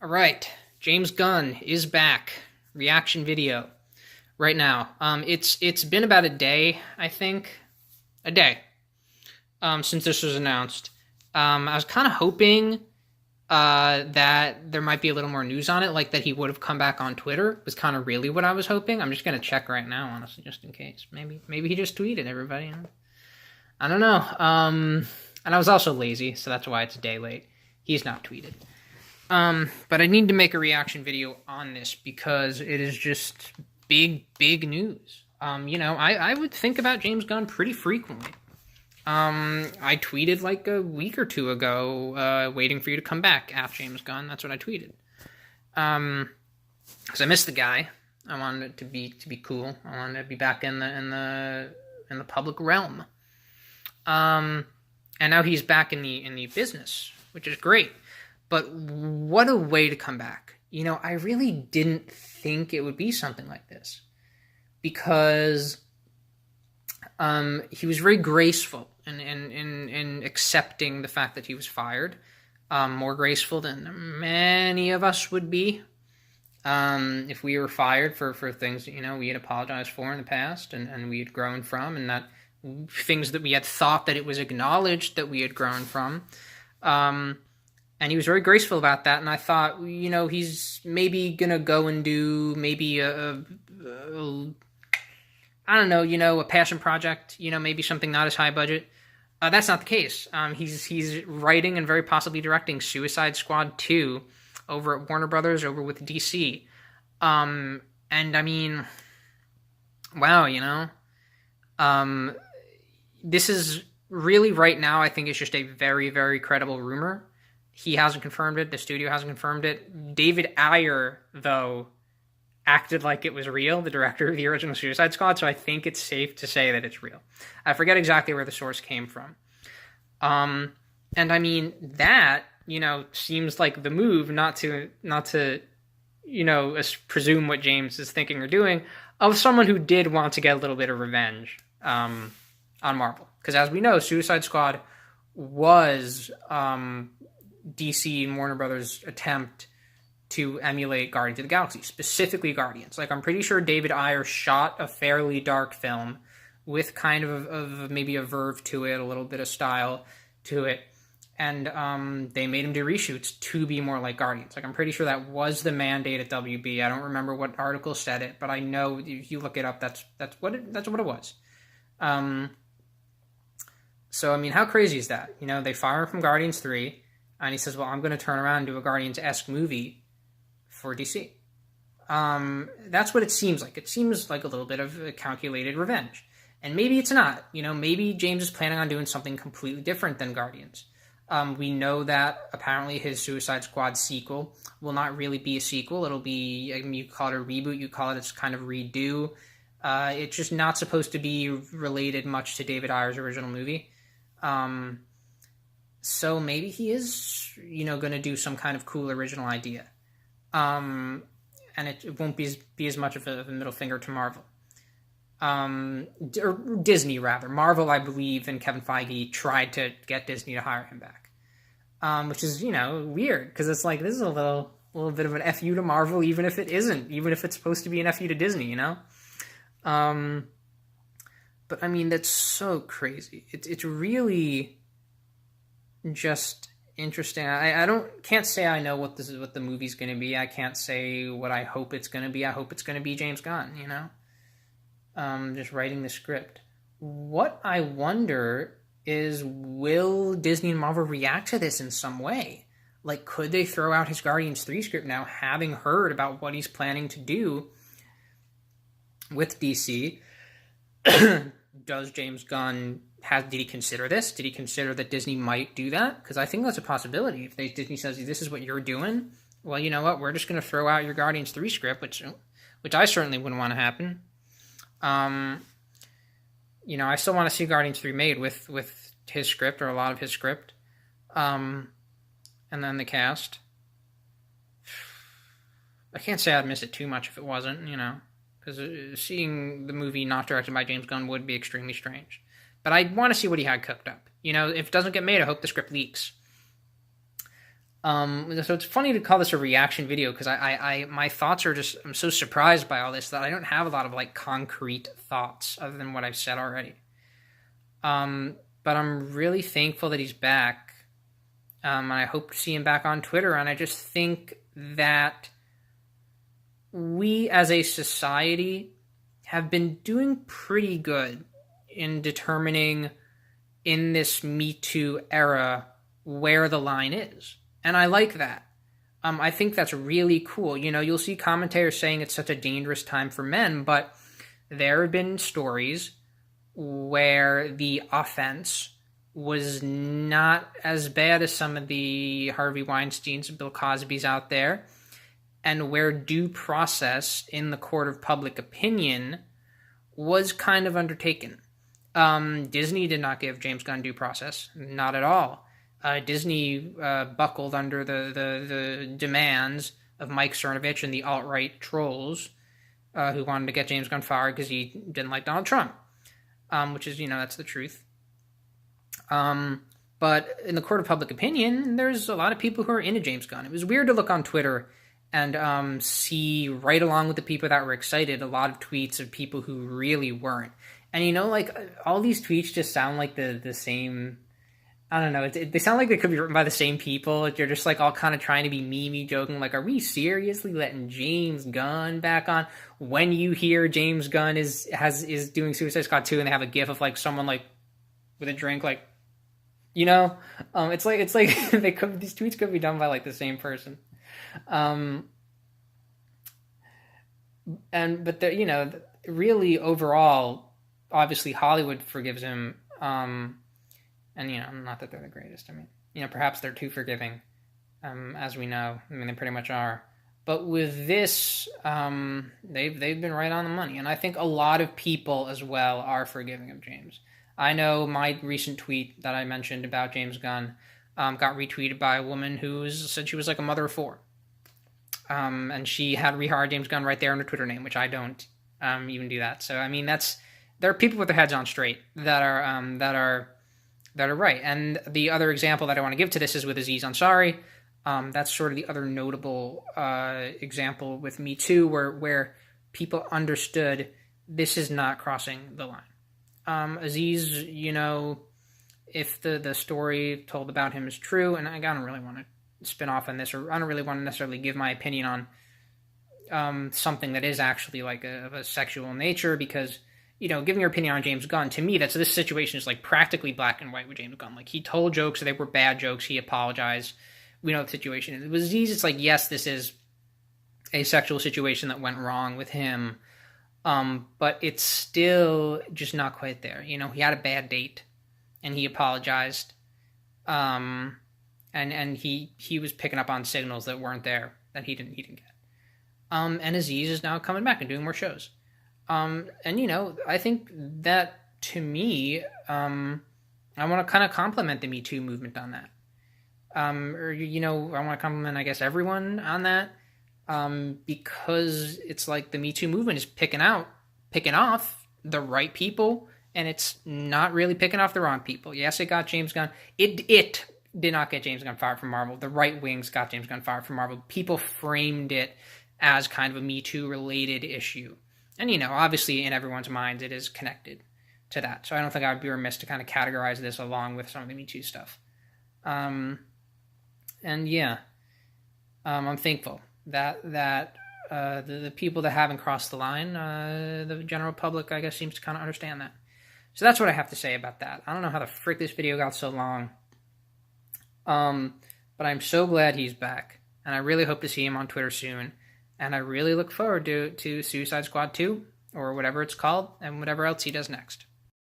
All right, James Gunn is back. Reaction video right now. It's been about a day, I think, since this was announced. I was kind of hoping that there might be a little more news on it, like that he would have come back on Twitter. Was kind of really what I was hoping. I'm just gonna check right now, honestly, just in case. Maybe he just tweeted everybody. I don't know. And I was also lazy, so that's why it's a day late. He's not tweeted. But I need to make a reaction video on this because it is just big news. I would think about James Gunn pretty frequently. I tweeted like a week or two ago, waiting for you to come back, James Gunn. That's what I tweeted. Because I missed the guy. I wanted it to be cool. I wanted to be back in the public realm. And now he's back in the business, which is great. But what a way to come back. I really didn't think it would be something like this. Because he was very graceful in accepting the fact that he was fired. More graceful than many of us would be. If we were fired for things that, we had apologized for in the past and we had grown from, and that things that we had thought that it was acknowledged that we had grown from. And he was very graceful about that, and I thought, he's maybe gonna go and do maybe a passion project, maybe something not as high budget. That's not the case. He's writing and very possibly directing Suicide Squad 2 over at Warner Brothers, over with DC. And I mean, wow, this is really right now, I think it's just a very, very credible rumor. He hasn't confirmed it. The studio hasn't confirmed it. David Ayer, though, acted like it was real, the director of the original Suicide Squad, so I think it's safe to say that it's real. I forget exactly where the source came from. And I mean, that, seems like the move, not to presume what James is thinking or doing, of someone who did want to get a little bit of revenge on Marvel. Because as we know, Suicide Squad was DC and Warner Brothers' attempt to emulate Guardians of the Galaxy, specifically Guardians. Like, I'm pretty sure David Ayer shot a fairly dark film with kind of maybe a verve to it, a little bit of style to it, and they made him do reshoots to be more like Guardians. Like, I'm pretty sure that was the mandate at WB. I don't remember what article said it, but I know if you look it up, that's what it was. So, I mean, how crazy is that? They fire him from Guardians 3, and he says, well, I'm going to turn around and do a Guardians-esque movie for DC. That's what it seems like. It seems like a little bit of a calculated revenge. And maybe it's not. Maybe James is planning on doing something completely different than Guardians. We know that apparently his Suicide Squad sequel will not really be a sequel. It'll be, you call it a reboot, you call it its kind of redo. It's just not supposed to be related much to David Ayer's original movie. So maybe he is, going to do some kind of cool original idea. And it won't be as much of a middle finger to Marvel. Or Disney, rather. Marvel, I believe, and Kevin Feige tried to get Disney to hire him back. Which is, weird, because it's like, this is a little bit of an FU to Marvel, even if it isn't, even if it's supposed to be an FU to Disney, But, I mean, that's so crazy. It's really just interesting. I can't say I know what the movie's going to be. I can't say what I hope it's going to be. I hope it's going to be James Gunn, just writing the script. What I wonder is, will Disney and Marvel react to this in some way? Like, could they throw out his Guardians 3 script now, having heard about what he's planning to do with DC? Does James Gunn did he consider this? Did he consider that Disney might do that? Because I think that's a possibility. If Disney says, this is what you're doing, well, you know what? We're just going to throw out your Guardians 3 script, which I certainly wouldn't want to happen. I still want to see Guardians 3 made with his script, or a lot of his script. And then the cast. I can't say I'd miss it too much if it wasn't, because seeing the movie not directed by James Gunn would be extremely strange. But I want to see what he had cooked up. If it doesn't get made, I hope the script leaks. So it's funny to call this a reaction video because my thoughts are just, I'm so surprised by all this that I don't have a lot of like concrete thoughts other than what I've said already. But I'm really thankful that he's back. And I hope to see him back on Twitter. And I just think that we as a society have been doing pretty good in determining in this Me Too era where the line is. And I like that. I think that's really cool. You know, you'll see commentators saying it's such a dangerous time for men, but there have been stories where the offense was not as bad as some of the Harvey Weinsteins and Bill Cosby's out there, and where due process in the court of public opinion was kind of undertaken. Disney did not give James Gunn due process, not at all. Disney buckled under the demands of Mike Cernovich and the alt-right trolls who wanted to get James Gunn fired because he didn't like Donald Trump, which is, you know, that's the truth. But in the court of public opinion, there's a lot of people who are into James Gunn. It was weird to look on Twitter and see right along with the people that were excited a lot of tweets of people who really weren't. And, you know, like, all these tweets just sound like the same. I don't know. They sound like they could be written by the same people. You're just, like, all kind of trying to be meme-y, joking. Like, are we seriously letting James Gunn back on? When you hear James Gunn is doing Suicide Squad 2 and they have a gif of, like, someone, like, with a drink, like, you know? It's like these tweets could be done by, like, the same person. But you know, really overall, obviously Hollywood forgives him, and, you know, not that they're the greatest. I mean, you know, perhaps they're too forgiving, as we know. I mean, they pretty much are. But with this, they've been right on the money, and I think a lot of people as well are forgiving of James. I know my recent tweet that I mentioned about James Gunn got retweeted by a woman who said she was like a mother of 4. And she had rehired James Gunn right there on her Twitter name, which I don't even do that. So I mean, there are people with their heads on straight that are right. And the other example that I want to give to this is with Aziz Ansari. That's sort of the other notable example with Me Too, where people understood this is not crossing the line. Aziz, you know, if the story told about him is true, and I don't really want to spin off on this, or I don't really want to necessarily give my opinion on something that is actually like of a sexual nature, because, you know, giving your opinion on James Gunn, to me, this situation is like practically black and white with James Gunn. Like, he told jokes, they were bad jokes, he apologized, we know the situation. With Aziz, it's like, yes, this is a sexual situation that went wrong with him, but it's still just not quite there. You know, he had a bad date, and he apologized, and he was picking up on signals that weren't there, that he didn't get. And Aziz is now coming back and doing more shows. And, you know, I think that, to me, I want to kind of compliment the Me Too movement on that. Or, you know, I want to compliment, I guess, everyone on that, because it's like the Me Too movement is picking off the right people, and it's not really picking off the wrong people. Yes, it got James Gunn. It did not get James Gunn fired from Marvel. The right wings got James Gunn fired from Marvel. People framed it as kind of a Me Too related issue. And, you know, obviously in everyone's minds it is connected to that. So I don't think I would be remiss to kind of categorize this along with some of the Me Too stuff. And yeah, I'm thankful that the people that haven't crossed the line, the general public, I guess, seems to kind of understand that. So that's what I have to say about that. I don't know how the frick this video got so long. But I'm so glad he's back, and I really hope to see him on Twitter soon, and I really look forward to Suicide Squad 2, or whatever it's called, and whatever else he does next.